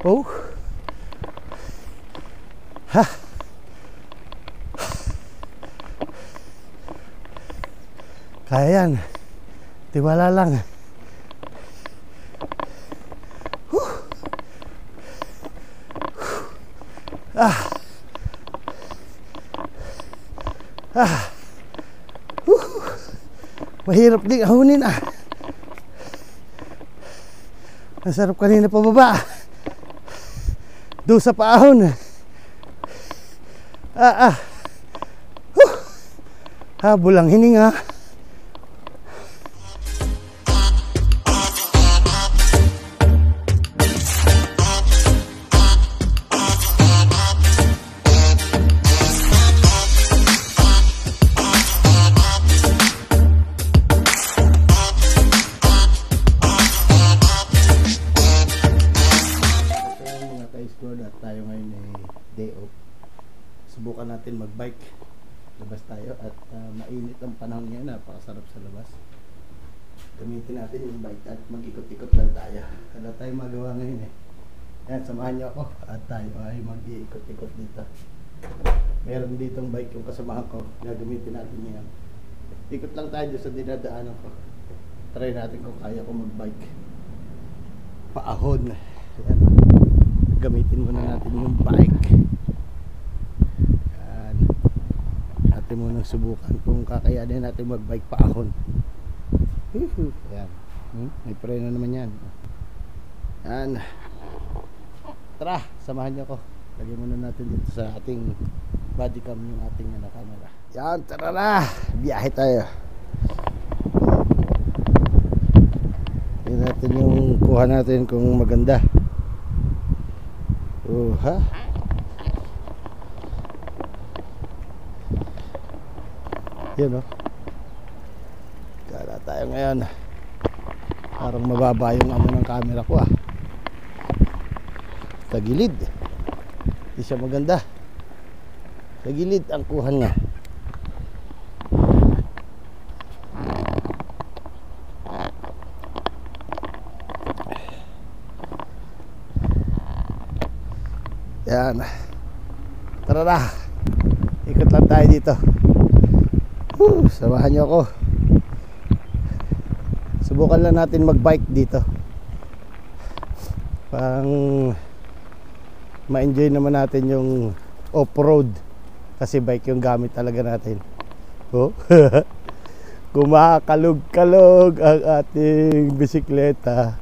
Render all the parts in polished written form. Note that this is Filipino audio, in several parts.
Oh. Ha. Kaya yan. Tiwala lang. Mahirap din ahunin ah. Masarap kanina pababa. Doon sa paahon. Habol ang hininga. Tayo ngayon ay day off. Subukan natin magbike. Labas tayo at mainit ang panahon ngayon. Napakasarap sa labas. Gamitin natin yung bike at mag-ikot-ikot lang tayo. Wala tayong magawa ngayon eh. Ayan, samahan niyo ako at tayo ay mag-iikot-ikot dito. Meron ditong bike yung kasamahan ko. Gagamitin natin ngayon. Ikot lang tayo sa dinadaanan ko. Try natin kung kaya ko magbike. Paahon. Ayan. Gamitin muna natin yung bike. Yan. Natin muna subukan kung kakayanin natin magbike paahon. Yan. May preno naman yan. Yan. Tara, samahan niyo ako. Lagyan muna natin dito sa ating body cam yung ating camera. Yan, tara na. Biyahe tayo. Tingnan natin yung kuha natin kung maganda. Ha? Yan o. Kala tayo ngayon. Parang mababa yung amo ng camera ko ah. Tagilid. Hindi siya maganda. Tagilid ang kuhan nga. Yan. Tara na. Ikot lang tayo dito. Samahan niyo ako. Subukan lang natin magbike dito. Pang ma-enjoy naman natin yung off-road. Kasi bike yung gamit talaga natin. Oh. Kumakalog-kalog ang ating bisikleta.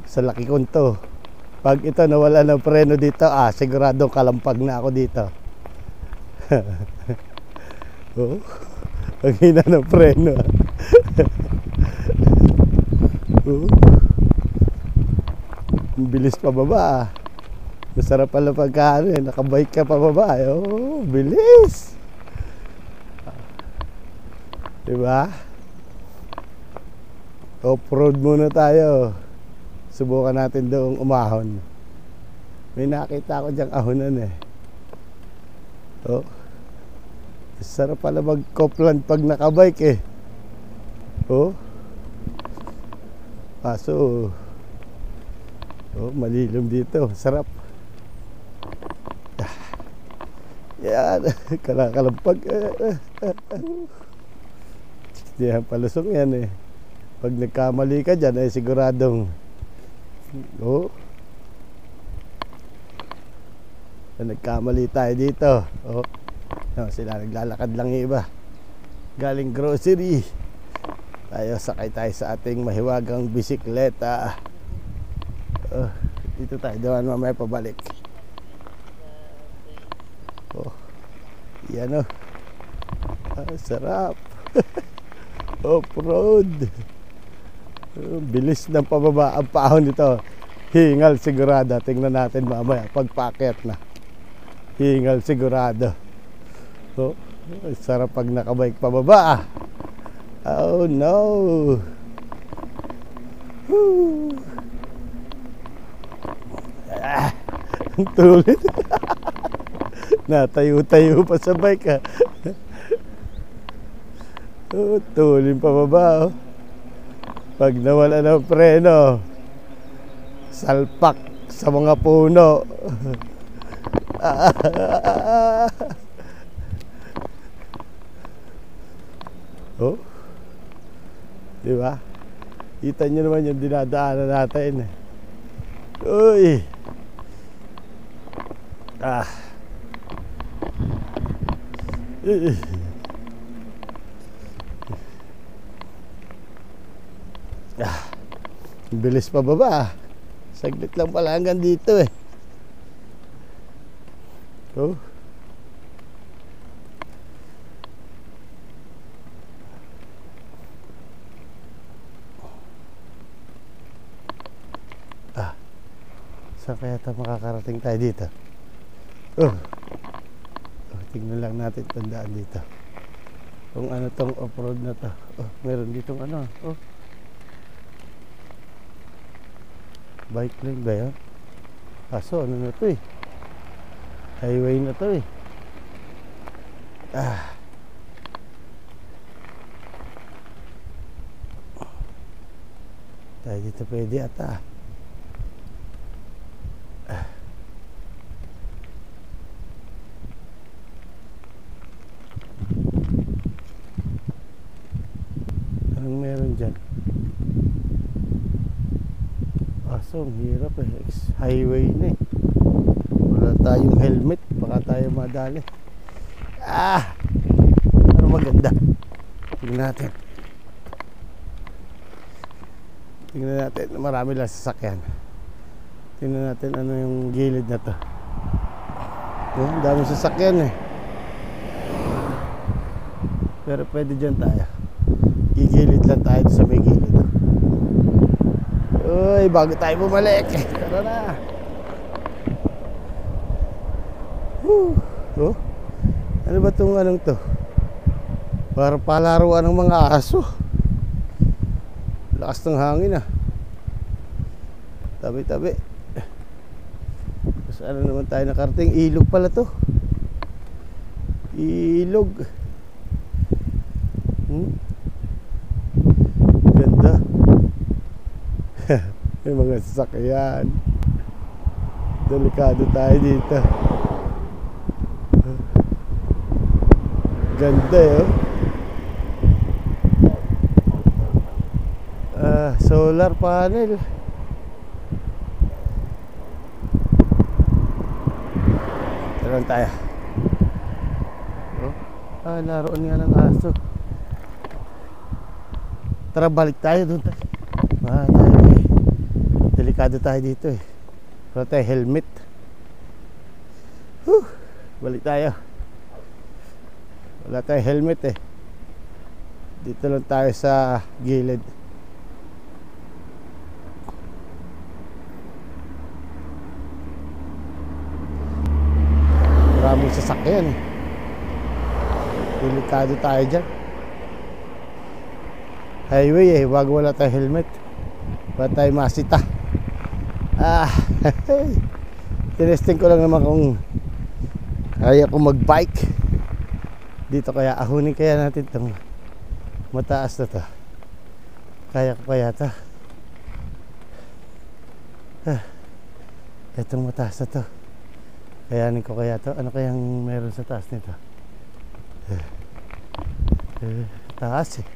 Sa laki kong to. Pag ito nawala ng preno dito, siguradong kalampag na ako dito. Oh, ang hina ng preno. Oh. Ang bilis pababa. Masarap pala pagkaan eh. Nakabike ka pababa. Oh, bilis. Diba? Off-road muna tayo. Subukan natin doong umahon. May nakita ko diyang ahonan eh. Oh. Sarap pala mag-copland pag nakabike eh. Oh. Paso. Oh, malilom dito. Sarap. Yan. Kalakalampag. Diyan palusong yan eh. Pag nagkamali ka dyan ay siguradong oh. Nagkamali tayo dito. Oh. No, sila naglalakad lang yung iba. Galing grocery. Tayo sakay tayo sa ating mahiwagang bisikleta. Oh, dito tayo doon mamaya pabalik. Oh. Yan oh. Sarap. Off-road. Bilis ng pababa ang paahon nito. Hingal sigurado. Tingnan natin mamaya pagpakit na. Hingal sigurado. Oh, sarap pag nakabike pababa. Oh no. Ang tulit. Natayo-tayo pa sa bike Oh, tulin pababa oh. Pag nawala ng preno, salpak. sa mga puno. Oh, di ba? Kita nyo naman yung dinadaanan natin. Uy! Ah! Ah! Bilis pa baba. Saglit lang pala hanggang dito eh. Oh. Ah. Saan kaya tayo makakarating tayo dito? Oh. Tingnan lang natin tandaan dito. Kung ano tong off-road na to. Oh, meron ditong ano. Oh. Bike lane ba yan? Kaso ano na to eh. Highway na to eh. Ah. Tayo dito pwede ata. Ah. Anong meron dyan? Kaso ang hirap eh. Highway na eh. Wala tayong helmet. Baka tayo madali. Ah! Pero maganda. Tingnan natin. Tingnan natin. Marami lang sasakyan. Tingnan natin ano yung gilid na to. Oh, ang daming sasakyan eh. Pero pwede dyan tayo. Gigilid lang tayo sa may gilid. Uy, bago tayo bumalik. Tara na. Oh, ano ba itong anong to? Para palaruan ng mga aso. Lakas ng hangin ah. Tabi-tabi. Saan naman tayo nakarating? Ilog pala to. Ilog. Ganda. May mga sasakyan. Delikado tayo dito. Ganda eh. Solar panel. Taran tayo. Laruan nga ng aso. Tara, balik tayo doon tayo. Tayo eh. Delikado tayo dito eh. Wala tayo helmet. Balik tayo. Wala tayong helmet eh. Dito lang tayo sa gilid. Maraming sasakyan eh. Delikado tayo dyan. Highway eh. Bago wala tayong helmet. Wala tayong masita. Tinesting ko lang naman kung kaya ko mag-bike dito, kaya ahunin kaya natin itong mataas na to. Kaya ko kaya ito. Itong mataas na to. Kayanin ko kaya ito. Ano kayang meron sa taas nito? Taas eh.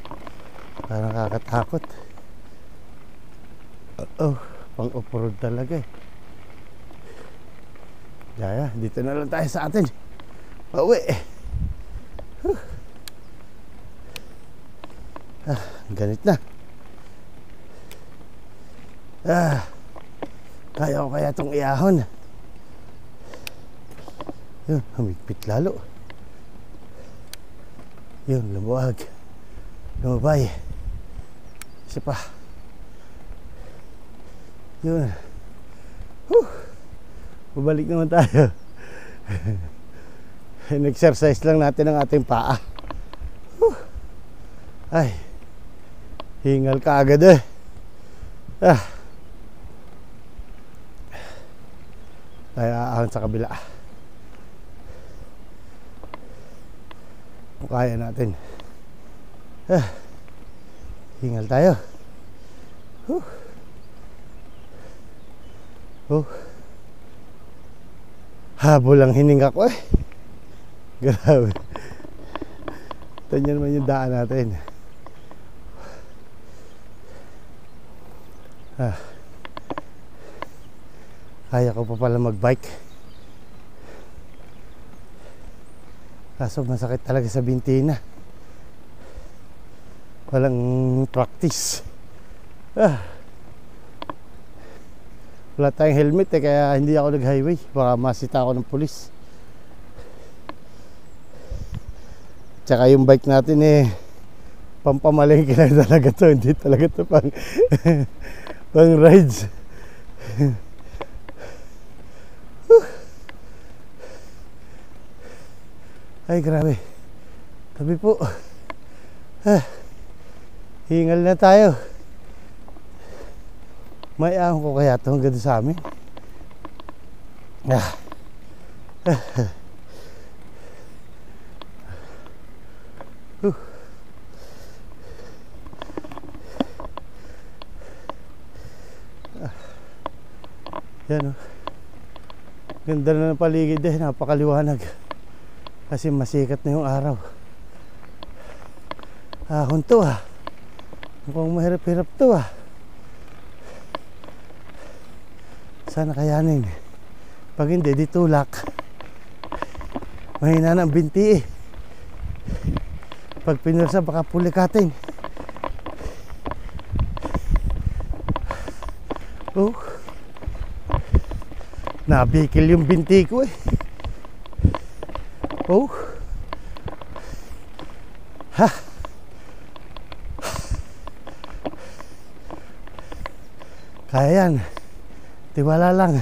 Parang nakakatakot. Pang off-road talaga eh. Kaya, dito na lang tayo sa atin. Pauwi. Ganit na. Kaya ko kaya itong iahon. Yun, humigpit lalo. Yun, lumuwag. Lumabay. Isa pa. Yun. Babalik naman tayo. In-exercise lang natin ang ating paa. Ay, hingal ka agad eh. Tayo aahon sa kabila. Kung kaya natin. Hingal tayo. Oh, habol ang hininga ko eh. Grabe. Ito naman yung daan natin. Kaya ko pa pala magbike. Kaso masakit talaga sa binti na. Walang practice. Wala tayong helmet eh, kaya hindi ako nag-highway. Baka masita ako ng pulis. Tsaka yung bike natin eh, pampamalengke lang talaga to. Hindi talaga to pang pang rides. Ay grabe. Tabi po. Hingal na tayo. May ahon ko kaya ito hanggang sa amin. Yan o. Ganda na ng paligid eh. Napakaliwanag. Kasi masikat na yung araw. Ahon to ah. Mukhang mahirap-hirap to ah. Sana kayanin. Pag hindi, di tulak. Mahina na ang binti eh. Pag pinursa baka pulikatin. Oh. Nabikil yung binti ko eh. Oh. Ha. Kaya yan. Tiwala lang.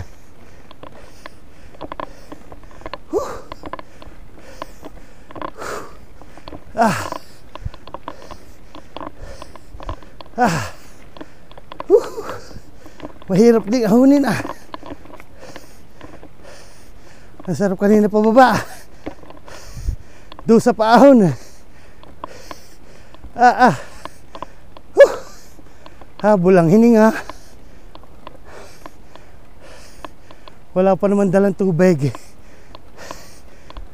Mahirap din ahunin ah. Nasarap kanina pababa. Doon sa paahon. Habol ang hininga. Wala pa naman dalang tubig.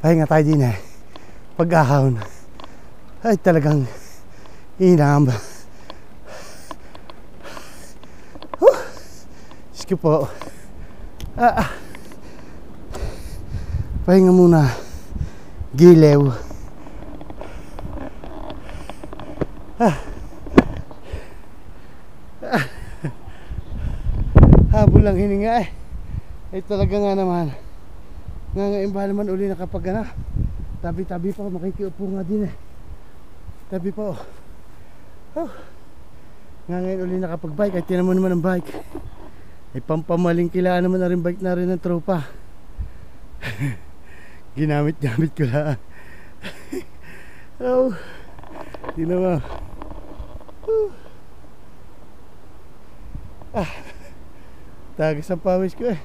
Pahinga tayo din eh. Pag-ahon ay talagang inam. Sige po. Pahinga muna. Gilew. Habol lang hininga eh. Ay talaga nga naman. Ngayon ba naman uli nakapag tabi-tabi pa, makikiupo nga din eh. Tabi pa oh. Ngayon uli nakapag-bike. Ay tinan mo naman ang bike. Ay pampamalingkilaan naman na rin bike na rin ng tropa. Ginamit-gamit ko lang. Oh, tinan mo. Tagas ang pawis ko eh.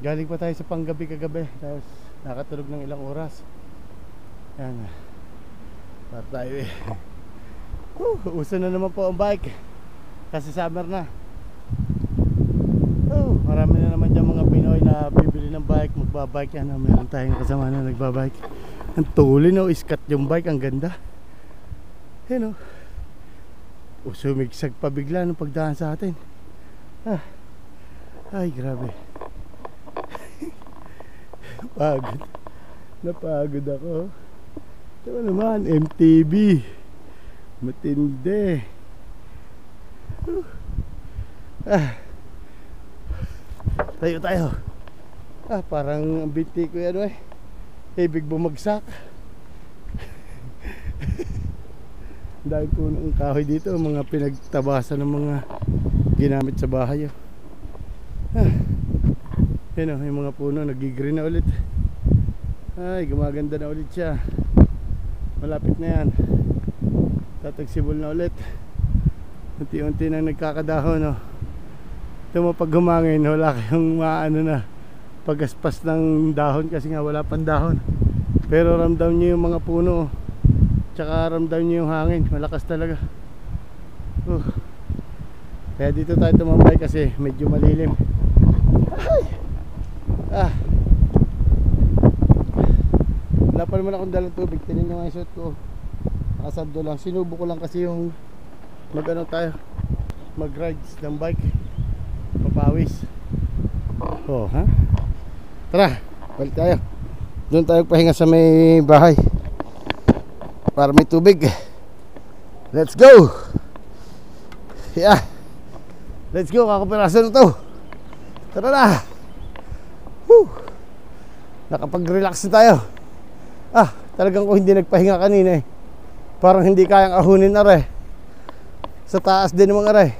Galing pa tayo sa panggabi kagabi. Tapos nakatulog ng ilang oras. Yan. Para tayo eh. Uso na naman po ang bike. Kasi summer na. Marami na naman dyan mga Pinoy na bibili ng bike. Magbabike yan. Meron tayong kasama na nagbabike. Ang tuloy no. Iskat yung bike. Ang ganda. Yan o. Sumigsag pa bigla nung pagdaan sa atin. Ay grabe. Pagod. Napagod ako. Ito naman MTB. Matindi. Tayo. Parang ang binti ko yan eh. Ibig bumagsak. Dahil po ng kahoy dito, mga pinagtabasan ng mga ginamit sa bahay. Yan o, yung mga puno nagigreen na ulit. Ay, gumaganda na ulit siya. Malapit na yan. Tatagsibol na ulit. Unti-unti na nagkakadahon. Ito mo pag humangin, wala kayong maano na pagaspas ng dahon kasi nga wala pang dahon. Pero ramdam nyo yung mga puno. Tsaka ramdam nyo yung hangin. Malakas talaga. Kaya dito tayo tumambay kasi medyo malilim. Ay! Wala pa naman akong dalang tubig. Tinin nyo nga yung suit ko. Nakasando lang. Sinubo ko lang kasi yung mag rides ng bike. Papawis. Oh, ha? Tara, balik tayo. Doon tayo pahinga sa may bahay para may tubig. Let's go. Yeah. Let's go, kakapiraso na to. Tara na. Woo. Nakapag-relax na tayo. Talagang ko hindi nagpahinga kanina eh. Parang hindi kayang ahunin aray. Sa taas din naman aray.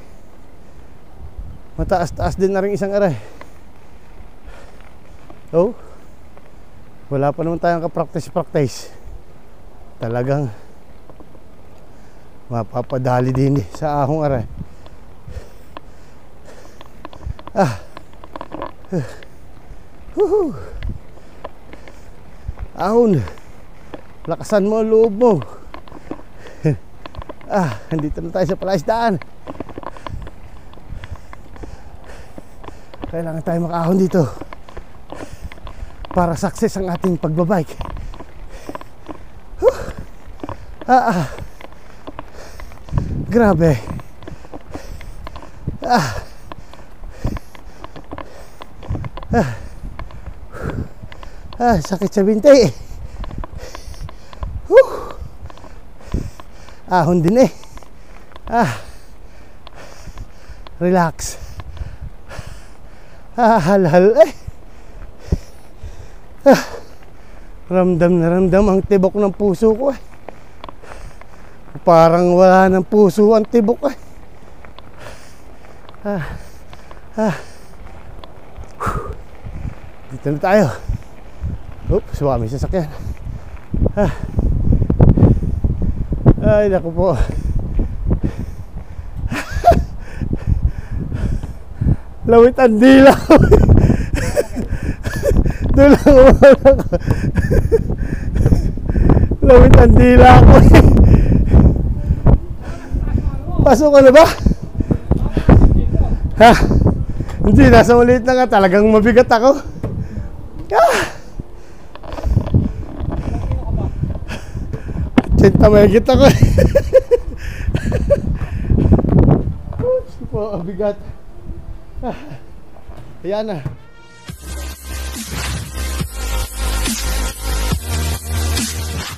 Mataas-taas din na rin isang aray. Oh, wala pa naman tayong ka-practice. Talagang mapapadali din sa ahong aray. Ahon, lakasan mo ang loob mo. Nandito na tayo sa palaisdaan. Kailangan tayo makaahon dito para success ang ating pagbabike. Grabe. Sakit sa binti. Ahon din eh. Relax. Halhal eh. Ramdam na ramdam ang tibok ng puso ko eh. Parang wala ng puso ang tibok eh. Dito na tayo. Oops, suwami sasakyan. Ay, naku po. Lawit ang dila. Doon lang umawala ko. Lawit ang dila ako. Pasok ka na ba? Hindi, nasa ulit na nga. Talagang mabigat ako. Cinta mayigit ako. Po, bigat. Ayan na.